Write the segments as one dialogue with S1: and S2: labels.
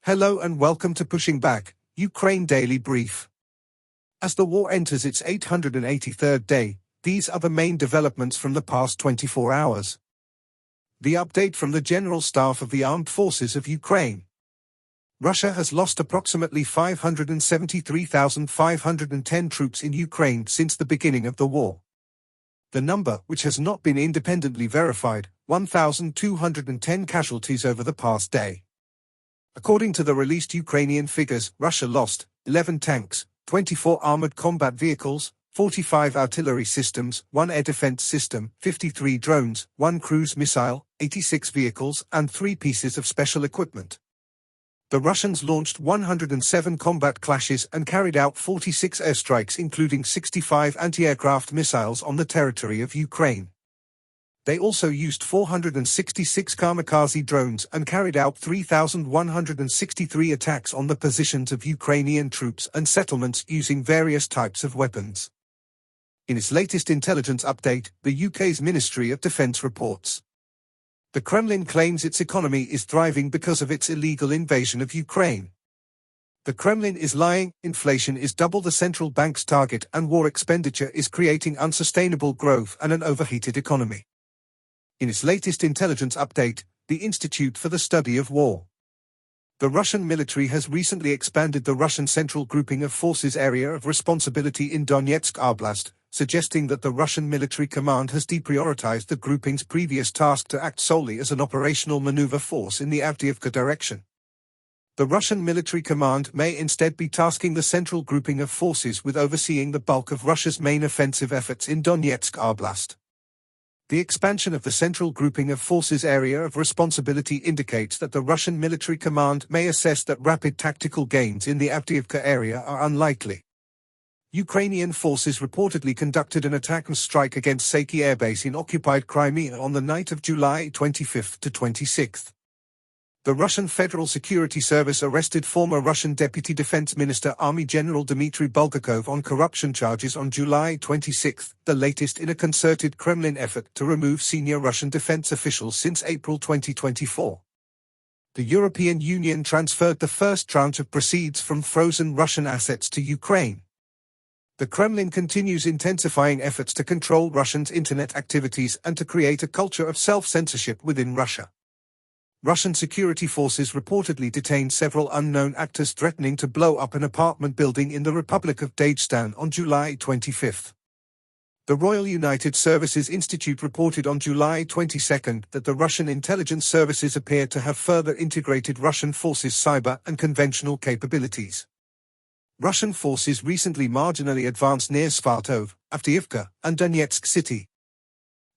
S1: Hello and welcome to Pushing Back, Ukraine Daily Brief. As the war enters its 883rd day, these are the main developments from the past 24 hours. The update from the General Staff of the Armed Forces of Ukraine. Russia has lost approximately 573,510 troops in Ukraine since the beginning of the war. The number, which has not been independently verified, 1,210 casualties over the past day. According to the released Ukrainian figures, Russia lost 11 tanks, 24 armored combat vehicles, 45 artillery systems, 1 air defense system, 53 drones, 1 cruise missile, 86 vehicles, and 3 pieces of special equipment. The Russians launched 107 combat clashes and carried out 46 airstrikes, including 65 anti-aircraft missiles on the territory of Ukraine. They also used 466 kamikaze drones and carried out 3,163 attacks on the positions of Ukrainian troops and settlements using various types of weapons. In its latest intelligence update, the UK's Ministry of Defence reports. The Kremlin claims its economy is thriving because of its illegal invasion of Ukraine. The Kremlin is lying, inflation is double the central bank's target, and war expenditure is creating unsustainable growth and an overheated economy. In its latest intelligence update, the Institute for the Study of War. The Russian military has recently expanded the Russian Central Grouping of Forces area of responsibility in Donetsk Oblast, suggesting that the Russian military command has deprioritized the grouping's previous task to act solely as an operational maneuver force in the Avdiivka direction. The Russian military command may instead be tasking the Central Grouping of Forces with overseeing the bulk of Russia's main offensive efforts in Donetsk Oblast. The expansion of the Central Grouping of Forces area of responsibility indicates that the Russian military command may assess that rapid tactical gains in the Avdiivka area are unlikely. Ukrainian forces reportedly conducted an attack and strike against Saki Air Base in occupied Crimea on the night of July 25 to 26. The Russian Federal Security Service arrested former Russian Deputy Defense Minister Army General Dmitry Bulgakov on corruption charges on July 26, the latest in a concerted Kremlin effort to remove senior Russian defense officials since April 2024. The European Union transferred the first tranche of proceeds from frozen Russian assets to Ukraine. The Kremlin continues intensifying efforts to control Russians' internet activities and to create a culture of self-censorship within Russia. Russian security forces reportedly detained several unknown actors threatening to blow up an apartment building in the Republic of Dagestan on July 25. The Royal United Services Institute reported on July 22 that the Russian intelligence services appear to have further integrated Russian forces' cyber and conventional capabilities. Russian forces recently marginally advanced near Svatov, Avdiivka, and Donetsk city.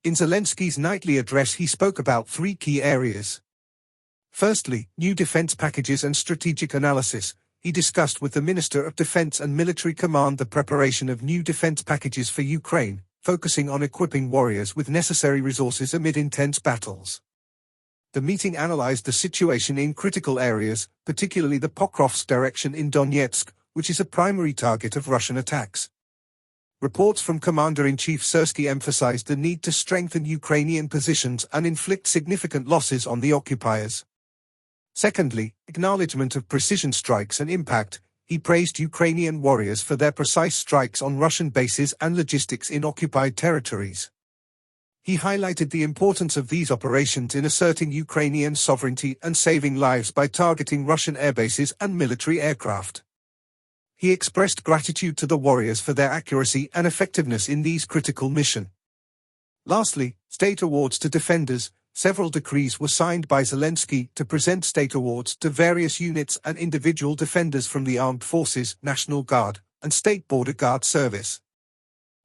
S1: In Zelensky's nightly address, he spoke about 3 key areas. Firstly, new defense packages and strategic analysis. He discussed with the Minister of Defense and Military Command the preparation of new defense packages for Ukraine, focusing on equipping warriors with necessary resources amid intense battles. The meeting analyzed the situation in critical areas, particularly the Pokrovsk direction in Donetsk, which is a primary target of Russian attacks. Reports from Commander-in-Chief Syrsky emphasized the need to strengthen Ukrainian positions and inflict significant losses on the occupiers. Secondly, acknowledgement of precision strikes and impact. He praised Ukrainian warriors for their precise strikes on Russian bases and logistics in occupied territories. He highlighted the importance of these operations in asserting Ukrainian sovereignty and saving lives by targeting Russian airbases and military aircraft. He expressed gratitude to the warriors for their accuracy and effectiveness in these critical missions. Lastly, state awards to defenders. Several decrees were signed by Zelensky to present state awards to various units and individual defenders from the Armed Forces, National Guard, and State Border Guard Service.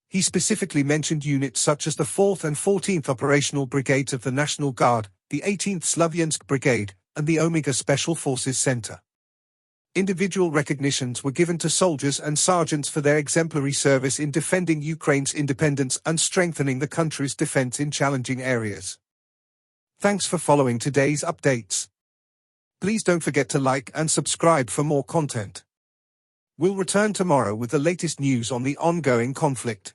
S1: He specifically mentioned units such as the 4th and 14th Operational Brigades of the National Guard, the 18th Slavyansk Brigade, and the Omega Special Forces Center. Individual recognitions were given to soldiers and sergeants for their exemplary service in defending Ukraine's independence and strengthening the country's defense in challenging areas. Thanks for following today's updates. Please don't forget to like and subscribe for more content. We'll return tomorrow with the latest news on the ongoing conflict.